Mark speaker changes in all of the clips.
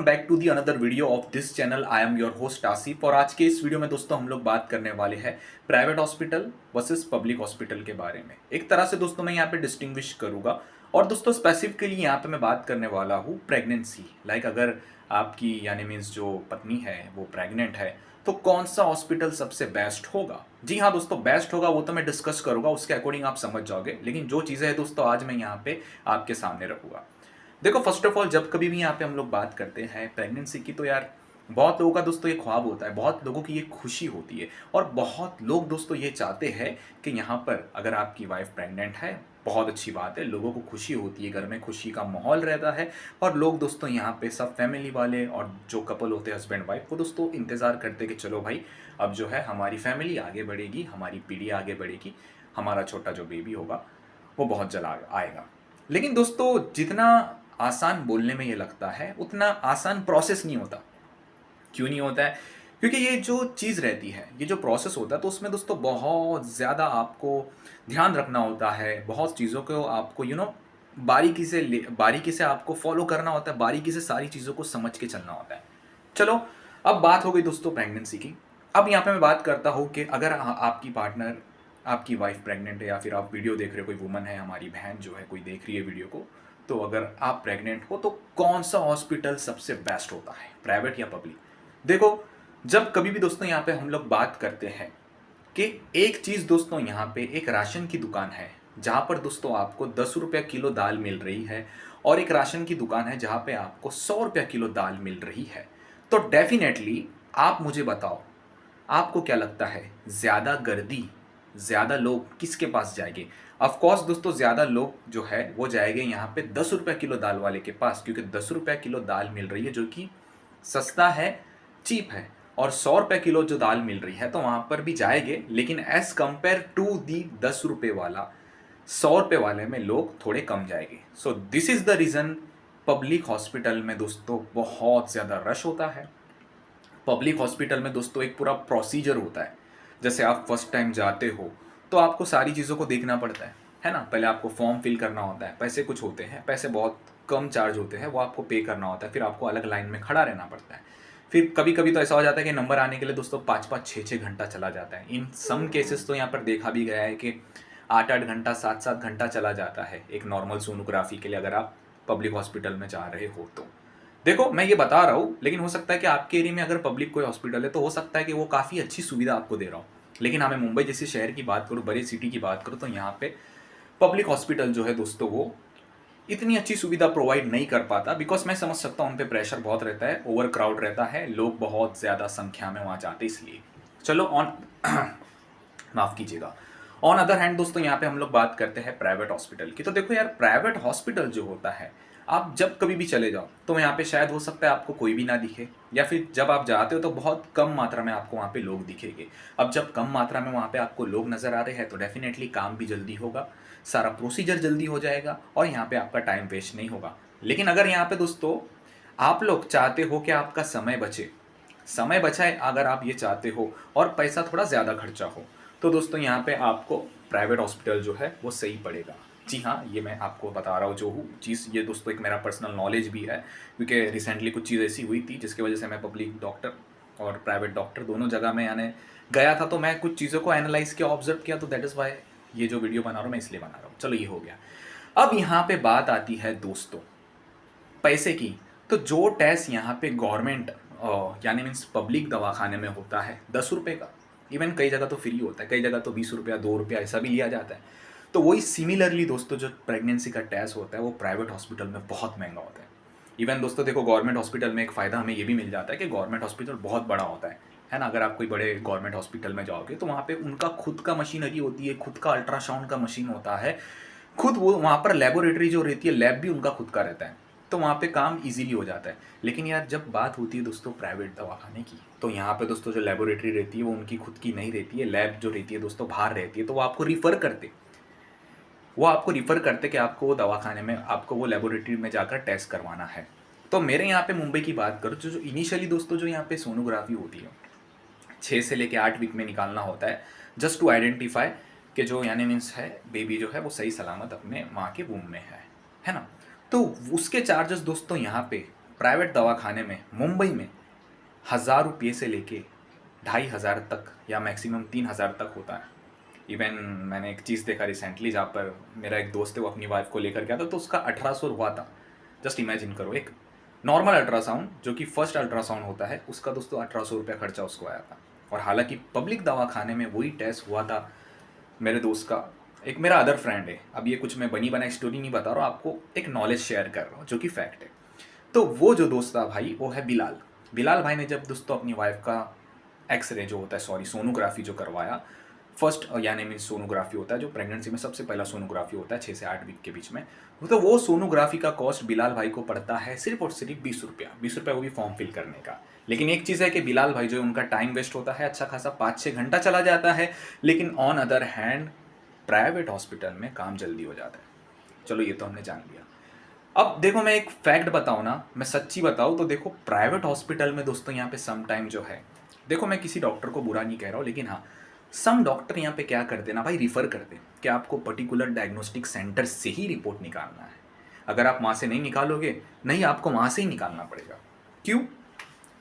Speaker 1: Back to the another video of this channel. I am your host Asif और आज के इस वीडियो में दोस्तों हम लोग बात करने वाले हैं private hospital versus public hospital के बारे में। एक तरह से दोस्तों मैं यहाँ पे डिस्टिंग्विश करूंगा और दोस्तों स्पेसिफिकली यहाँ पे मैं बात करने वाला हूँ प्रेगनेंसी। अगर आपकी यानी मीन्स जो पत्नी है वो प्रेग्नेंट है तो कौन सा हॉस्पिटल सबसे बेस्ट होगा। जी हाँ दोस्तों, बेस्ट होगा वो तो मैं डिस्कस करूंगा, उसके अकॉर्डिंग आप समझ जाओगे। लेकिन जो चीज़ें हैं दोस्तों आज मैं यहाँ पे आपके सामने रखूंगा। देखो फर्स्ट ऑफ ऑल, जब कभी भी यहाँ पे हम लोग बात करते हैं प्रेगनेंसी की तो यार बहुत लोगों का दोस्तों ये ख्वाब होता है, बहुत लोगों की ये खुशी होती है और बहुत लोग दोस्तों ये चाहते हैं कि यहाँ पर अगर आपकी वाइफ प्रेग्नेंट है बहुत अच्छी बात है, लोगों को खुशी होती है, घर में खुशी का माहौल रहता है और लोग दोस्तों यहाँ पे सब फैमिली वाले और जो कपल होते हैं हस्बैंड वाइफ वो दोस्तों इंतज़ार करते कि चलो भाई अब जो है हमारी फैमिली आगे बढ़ेगी, हमारी पीढ़ी आगे बढ़ेगी, हमारा छोटा जो बेबी होगा वो बहुत जल्द आएगा। लेकिन दोस्तों जितना आसान बोलने में ये लगता है उतना आसान प्रोसेस नहीं होता। क्यों नहीं होता है? क्योंकि ये जो चीज़ रहती है, ये जो प्रोसेस होता है तो उसमें दोस्तों बहुत ज़्यादा आपको ध्यान रखना होता है, बहुत चीज़ों को आपको बारीकी से आपको फॉलो करना होता है, बारीकी से सारी चीज़ों को समझ के चलना होता है। चलो, अब बात हो गई दोस्तों प्रेगनेंसी की। अब यहाँ पे मैं बात करता हूँ कि अगर आपकी पार्टनर, आपकी वाइफ प्रेग्नेंट है या फिर आप वीडियो देख रहे हो, कोई वुमन है, हमारी बहन जो है कोई देख रही है वीडियो को, तो अगर आप प्रेग्नेंट हो तो कौन सा हॉस्पिटल सबसे बेस्ट होता है, प्राइवेट या पब्लिक? देखो, जब कभी भी दोस्तों यहाँ पे हम लोग बात करते हैं कि एक चीज़ दोस्तों यहाँ पे एक राशन की दुकान है जहाँ पर दोस्तों आपको 10 रुपया किलो दाल मिल रही है और एक राशन की दुकान है जहाँ पे आपको 100 रुपया किलो दाल मिल रही है, तो डेफिनेटली आप मुझे बताओ, आपको क्या लगता है ज़्यादा गर्दी, ज़्यादा लोग किसके पास जाएंगे? ऑफ कोर्स दोस्तों ज़्यादा लोग जो है वो जाएंगे यहाँ पे 10 रुपया किलो दाल वाले के पास, क्योंकि 10 रुपया किलो दाल मिल रही है जो कि सस्ता है, चीप है। और 100 रुपये किलो जो दाल मिल रही है तो वहाँ पर भी जाएंगे, लेकिन एज कंपेयर टू दी 10 रुपये वाला, 100 रुपये वाले में लोग थोड़े कम जाएंगे। So this is the reason public hospital में दोस्तों बहुत ज़्यादा रश होता है। पब्लिक हॉस्पिटल में दोस्तों एक पूरा प्रोसीजर होता है। जैसे आप फर्स्ट टाइम जाते हो तो आपको सारी चीज़ों को देखना पड़ता है ना। पहले आपको फॉर्म फिल करना होता है, पैसे कुछ होते हैं, पैसे बहुत कम चार्ज होते हैं, वो आपको पे करना होता है, फिर आपको अलग लाइन में खड़ा रहना पड़ता है। फिर कभी कभी तो ऐसा हो जाता है कि नंबर आने के लिए दोस्तों 5-5, 6-6 घंटा चला जाता है। इन सम केसेस तो यहाँ पर देखा भी गया है कि 8-8 घंटा, 7-7 घंटा चला जाता है एक नॉर्मल सोनोग्राफी के लिए, अगर आप पब्लिक हॉस्पिटल में जा रहे हो तो। देखो मैं ये बता रहा हूँ, लेकिन हो सकता है कि आपके एरिया में अगर पब्लिक कोई हॉस्पिटल है तो हो सकता है कि वो काफ़ी अच्छी सुविधा आपको दे रहा हो। लेकिन हाँ, मैं मुंबई जैसे शहर की बात करूँ, बड़ी सिटी की बात करूँ, तो यहाँ पे पब्लिक हॉस्पिटल जो है दोस्तों वो इतनी अच्छी सुविधा प्रोवाइड नहीं कर पाता। बिकॉज मैं समझ सकता हूँ उन पर प्रेशर बहुत रहता है, ओवर क्राउड रहता है, लोग बहुत ज़्यादा संख्या में वहाँ जाते इसलिए। चलो ऑन माफ़ कीजिएगा। ऑन अदर हैंड दोस्तों यहाँ पे हम लोग बात करते हैं प्राइवेट हॉस्पिटल की। तो देखो यार, प्राइवेट हॉस्पिटल जो होता है, आप जब कभी भी चले जाओ तो यहाँ पे शायद हो सकता है आपको कोई भी ना दिखे, या फिर जब आप जाते हो तो बहुत कम मात्रा में आपको वहाँ पे लोग दिखेंगे। अब जब कम मात्रा में वहाँ पे आपको लोग नज़र आ रहे हैं तो डेफिनेटली काम भी जल्दी होगा, सारा प्रोसीजर जल्दी हो जाएगा और यहाँ पे आपका टाइम वेस्ट नहीं होगा। लेकिन अगर यहाँ पे दोस्तों आप लोग चाहते हो कि आपका समय बचे, समय बचाए अगर आप ये चाहते हो और पैसा थोड़ा ज़्यादा खर्चा हो, तो दोस्तों यहाँ पे आपको प्राइवेट हॉस्पिटल जो है वो सही पड़ेगा। जी हाँ, ये मैं आपको बता रहा हूँ जो हूँ चीज़, ये दोस्तों एक मेरा पर्सनल नॉलेज भी है, क्योंकि रिसेंटली कुछ चीज़ ऐसी हुई थी जिसकी वजह से मैं पब्लिक डॉक्टर और प्राइवेट डॉक्टर दोनों जगह में यानी गया था, तो मैं कुछ चीज़ों को एनालाइज किया, ऑब्जर्व किया, तो दैट इज़ वाई ये जो वीडियो बना रहा हूँ मैं इसलिए बना रहा हूँ। चलो ये हो गया। अब यहाँ पे बात आती है दोस्तों पैसे की। तो जो टेस्ट यहाँ पे गवर्नमेंट यानी मीन्स पब्लिक दवाखाने में होता है 10 रुपये का, इवन कई जगह तो फ्री होता है, कई जगह तो 20 रुपया, 2 रुपया ऐसा भी लिया जाता है। तो वही सिमिलरली दोस्तों जो प्रेगनेंसी का टेस्ट होता है वो प्राइवेट हॉस्पिटल में बहुत महंगा होता है। इवन दोस्तों देखो, गवर्नमेंट हॉस्पिटल में एक फ़ायदा हमें ये भी मिल जाता है कि गवर्नमेंट हॉस्पिटल बहुत बड़ा होता है ना। अगर आप कोई बड़े गवर्नमेंट हॉस्पिटल में जाओगे तो वहाँ पे उनका खुद का मशीनरी होती है, खुद का अल्ट्रासाउंड का मशीन होता है, खुद वो वहाँ पर लेबोरेटरी जो रहती है, लैब भी उनका खुद का रहता है, तो वहाँ पे काम इजीली हो जाता है। लेकिन यार जब बात होती है दोस्तों प्राइवेट दवाखाने की, तो यहाँ पे दोस्तों जो लेबोरेटरी रहती है वो उनकी खुद की नहीं रहती है, लैब जो रहती है दोस्तों बाहर रहती है, तो वो आपको रिफ़र करते कि आपको वो दवाखाने में, आपको वो लेबोरेटरी में जाकर टेस्ट करवाना है। तो मेरे यहाँ पे मुंबई की बात करूँ, जो इनिशियली दोस्तों जो यहाँ पे सोनोग्राफी होती है 6 से लेके 8 वीक में निकालना होता है, जस्ट टू आइडेंटिफाई कि जो यानी मीन्स है बेबी जो है वो सही सलामत अपने माँ के वूम में है ना। तो उसके चार्जेस दोस्तों यहाँ पे प्राइवेट दवाखाने में मुंबई में 1000 रुपये से लेके 2500 तक या मैक्सिमम 3000 तक होता है। इवन मैंने एक चीज़ देखा रिसेंटली, जहाँ पर मेरा एक दोस्त है वो अपनी वाइफ को लेकर गया था, तो उसका 1800 हुआ था। जस्ट इमेजिन करो, एक नॉर्मल अल्ट्रासाउंड जो कि फर्स्ट अल्ट्रासाउंड होता है उसका दोस्तों 1800 रुपया खर्चा उसको आया था। और हालांकि पब्लिक दवाखाने में वही टेस्ट हुआ था मेरे दोस्त का। एक मेरा अदर फ्रेंड है, अब ये कुछ मैं बनी बनाई स्टोरी नहीं बता रहा हूँ आपको, एक नॉलेज शेयर कर रहा हूँ जो कि फैक्ट है। तो वो जो दोस्त था भाई वो है बिलाल। बिलाल भाई ने जब दोस्तों अपनी वाइफ का एक्सरे जो होता है, सॉरी सोनोग्राफी जो करवाया, फर्स्ट यानी मीन सोनोग्राफी होता है जो प्रेगनेंसी में सबसे पहला सोनोग्राफी होता है 6 से 8 वीक के बीच में, तो वो सोनोग्राफी का कॉस्ट बिलाल भाई को पड़ता है सिर्फ और सिर्फ 20 रुपया। 20 रुपया वो भी फॉर्म फिल करने का। लेकिन एक चीज़ है कि बिलाल भाई जो है उनका टाइम वेस्ट होता है, अच्छा खासा 5-6 घंटा चला जाता है, लेकिन on other hand private hospital में काम जल्दी हो जाता है। चलो ये तो हमने जान लिया। अब देखो मैं एक फैक्ट बताऊँ ना, मैं सच्ची बताऊँ तो देखो प्राइवेट हॉस्पिटल में दोस्तों यहाँ पे सम टाइम जो है, देखो मैं किसी डॉक्टर को बुरा नहीं कह रहा हूँ, लेकिन हाँ सम डॉक्टर यहाँ पे क्या करते हैं ना भाई, रिफ़र करते हैं कि आपको पर्टिकुलर डायग्नोस्टिक सेंटर से ही रिपोर्ट निकालना है। अगर आप वहाँ से नहीं निकालोगे, नहीं आपको वहाँ से ही निकालना पड़ेगा। क्यों?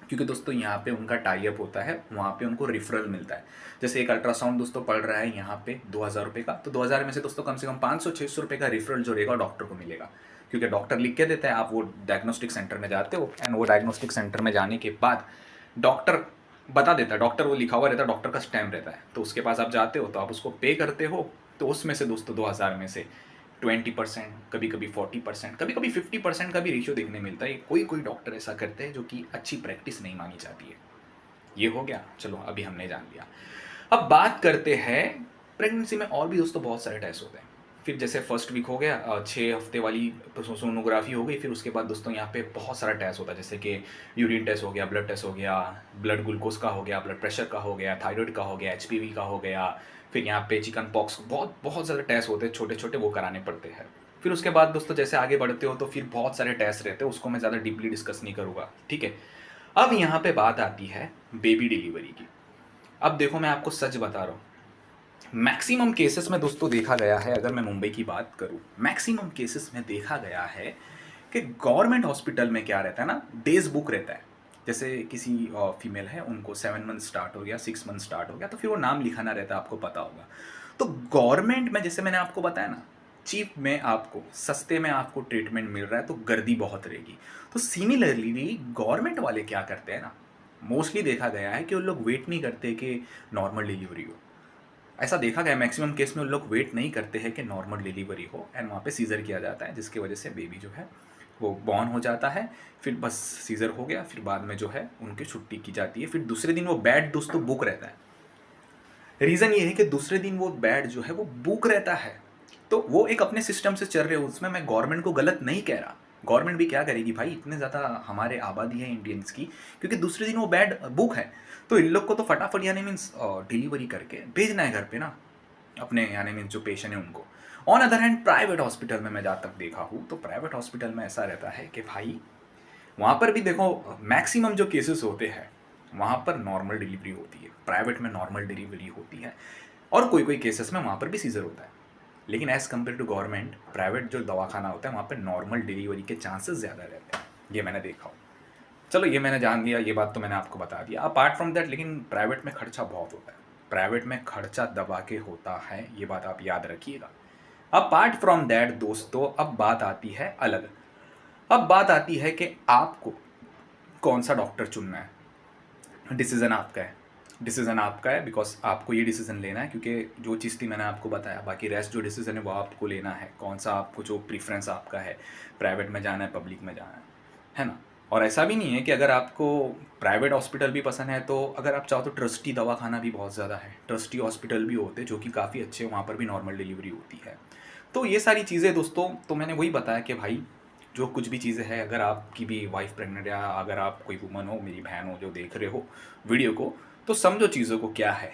Speaker 1: क्योंकि दोस्तों यहाँ पे उनका टाई अप होता है, वहाँ पे उनको रिफरल मिलता है। जैसे एक अल्ट्रासाउंड दोस्तों पड़ रहा है यहाँ पे 2000 रुपये का, तो 2000 में से दोस्तों कम से कम 500-600 रुपये का रिफरल जो रहेगा डॉक्टर को मिलेगा, क्योंकि डॉक्टर लिख के देता है, आप वो डायग्नोस्टिक सेंटर में जाते हो, एंड वो डायग्नोस्टिक सेंटर में जाने के बाद डॉक्टर बता देता है, डॉक्टर वो लिखा हुआ रहता है, डॉक्टर का स्टैम्प रहता है, तो उसके पास आप जाते हो तो आप उसको पे करते हो, तो उसमें से दोस्तों 2000 में से 20%, कभी कभी 40%, कभी कभी 50% का भी रेशियो देखने मिलता है। कोई कोई डॉक्टर ऐसा करते हैं जो कि अच्छी प्रैक्टिस नहीं मानी जाती है। ये हो गया, चलो अभी हमने जान लिया। अब बात करते हैं प्रेगनेंसी में और भी दोस्तों बहुत सारे टेस्ट होते हैं। फिर जैसे फर्स्ट वीक हो गया, 6 हफ्ते वाली सोनोग्राफी हो गई, फिर उसके बाद दोस्तों यहाँ पे बहुत सारा टेस्ट होता है, जैसे कि यूरिन टेस्ट हो गया, ब्लड टेस्ट हो गया, ब्लड ग्लूकोज का हो गया, ब्लड प्रेशर का हो गया, थायराइड का हो गया, HPV का हो गया, फिर यहाँ पे चिकन पॉक्स, बहुत बहुत ज़्यादा टेस्ट होते हैं छोटे छोटे, वो कराने पड़ते हैं। फिर उसके बाद दोस्तों जैसे आगे बढ़ते हो तो फिर बहुत सारे टेस्ट रहते हैं, उसको मैं ज़्यादा डीपली डिस्कस नहीं करूँगा, ठीक है। अब यहाँ पे बात आती है बेबी डिलीवरी की। अब देखो मैं आपको सच बता रहा हूँ, मैक्सिमम केसेस में दोस्तों देखा गया है, अगर मैं मुंबई की बात करूँ, मैक्सिमम केसेस में देखा गया है कि गवर्नमेंट हॉस्पिटल में क्या रहता है ना, डेज बुक रहता है। जैसे किसी फीमेल है, उनको 7 मंथ स्टार्ट हो गया, 6 मंथ स्टार्ट हो गया, तो फिर वो नाम लिखाना रहता है, आपको पता होगा। तो गवर्नमेंट में जैसे मैंने आपको बताया ना, चीप में आपको, सस्ते में आपको ट्रीटमेंट मिल रहा है, तो गर्दी बहुत रहेगी। तो सिमिलरली गवर्नमेंट वाले क्या करते हैं ना, मोस्टली देखा गया है कि उन लोग वेट नहीं करते कि नॉर्मल डिलीवरी हो। ऐसा देखा गया मैक्सिमम केस में उन लोग वेट नहीं करते हैं कि नॉर्मल डिलीवरी हो, एंड वहाँ पे सीज़र किया जाता है, जिसकी वजह से बेबी जो है वो बॉर्न हो जाता है। फिर बस सीज़र हो गया, फिर बाद में जो है उनकी छुट्टी की जाती है। फिर दूसरे दिन वो बेड दोस्तों बुक रहता है। रीज़न ये है कि दूसरे दिन वो बेड जो है वो बुक रहता है, तो वो एक अपने सिस्टम से चल रहे हो, उसमें मैं गवर्नमेंट को गलत नहीं कह रहा। गवर्नमेंट भी क्या करेगी भाई, इतने ज़्यादा हमारे आबादी है इंडियंस की, क्योंकि दूसरे दिन वो बेड बुक है, तो इन लोग को तो फटाफट यानी मीन्स डिलीवरी करके भेजना है घर पे ना, अपने यानी मीन्स जो पेशेंट है उनको। On other hand private hospital में मैं जहाँ तक देखा हूँ, तो प्राइवेट हॉस्पिटल में ऐसा रहता है कि भाई वहाँ पर भी देखो मैक्सिमम जो केसेस होते हैं वहाँ पर नॉर्मल डिलीवरी होती है, प्राइवेट में नॉर्मल डिलीवरी होती है, और कोई कोई केसेस में वहाँ पर भी सीजर होता है। लेकिन as compare to government, private जो दवाखाना होता है वहाँ पर नॉर्मल डिलीवरी के चांसेस ज़्यादा रहते हैं, ये मैंने देखा हो। चलो ये मैंने जान लिया, ये बात तो मैंने आपको बता दिया। अपार्ट फ्रॉम दैट लेकिन प्राइवेट में खर्चा बहुत होता है, प्राइवेट में खर्चा दबा के होता है, ये बात आप याद रखिएगा। अपार्ट फ्रॉम दैट दोस्तों अब बात आती है अलग। अब बात आती है कि आपको कौन सा डॉक्टर चुनना है। डिसीज़न आपका है, डिसीज़न आपका है, बिकॉज आपको ये डिसीज़न लेना है, क्योंकि जो चीज़ थी मैंने आपको बताया, बाकी रेस्ट जो डिसीज़न है वो आपको लेना है, कौन सा आपको जो प्रीफ्रेंस आपका है, प्राइवेट में जाना है, पब्लिक में जाना है ना। और ऐसा भी नहीं है कि अगर आपको प्राइवेट हॉस्पिटल भी पसंद है, तो अगर आप चाहो तो ट्रस्टी दवाखाना भी बहुत ज़्यादा है, ट्रस्टी हॉस्पिटल भी होते हैं जो कि काफ़ी अच्छे, वहाँ पर भी नॉर्मल डिलीवरी होती है। तो ये सारी चीज़ें दोस्तों, तो मैंने वही बताया कि भाई जो कुछ भी चीज़ें हैं, अगर आपकी भी वाइफ प्रेग्नेंट, या अगर आप कोई वुमन हो, मेरी बहन हो जो देख रहे हो वीडियो को, तो समझो चीज़ों को क्या है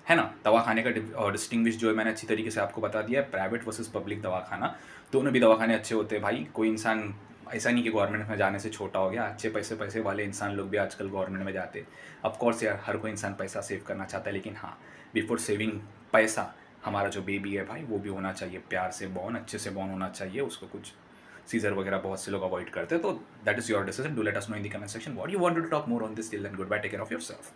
Speaker 1: ना। दवाखाने का डिस्टिंग्विश जो है मैंने अच्छी तरीके से आपको बता दिया है, प्राइवेट वर्सेस पब्लिक दवाखाना, दोनों भी दवाखाने अच्छे होते हैं भाई। कोई इंसान ऐसा नहीं कि गवर्नमेंट में जाने से छोटा हो गया, अच्छे पैसे वाले इंसान लोग भी आजकल गवर्नमेंट में जाते। ऑफकोर्स यार हर कोई इंसान पैसा सेव करना चाहता है, लेकिन हाँ बिफोर सेविंग पैसा, हमारा जो बेबी है भाई वो भी होना चाहिए प्यार से बॉर्न, अच्छे से बॉर्न होना चाहिए, उसको कुछ सीजर वगैरह बहुत से लोग अवॉइड करते हैं, तो that is your decision. Do let us know in the comment section what you want to talk more on this. Till then goodbye, take care of yourself.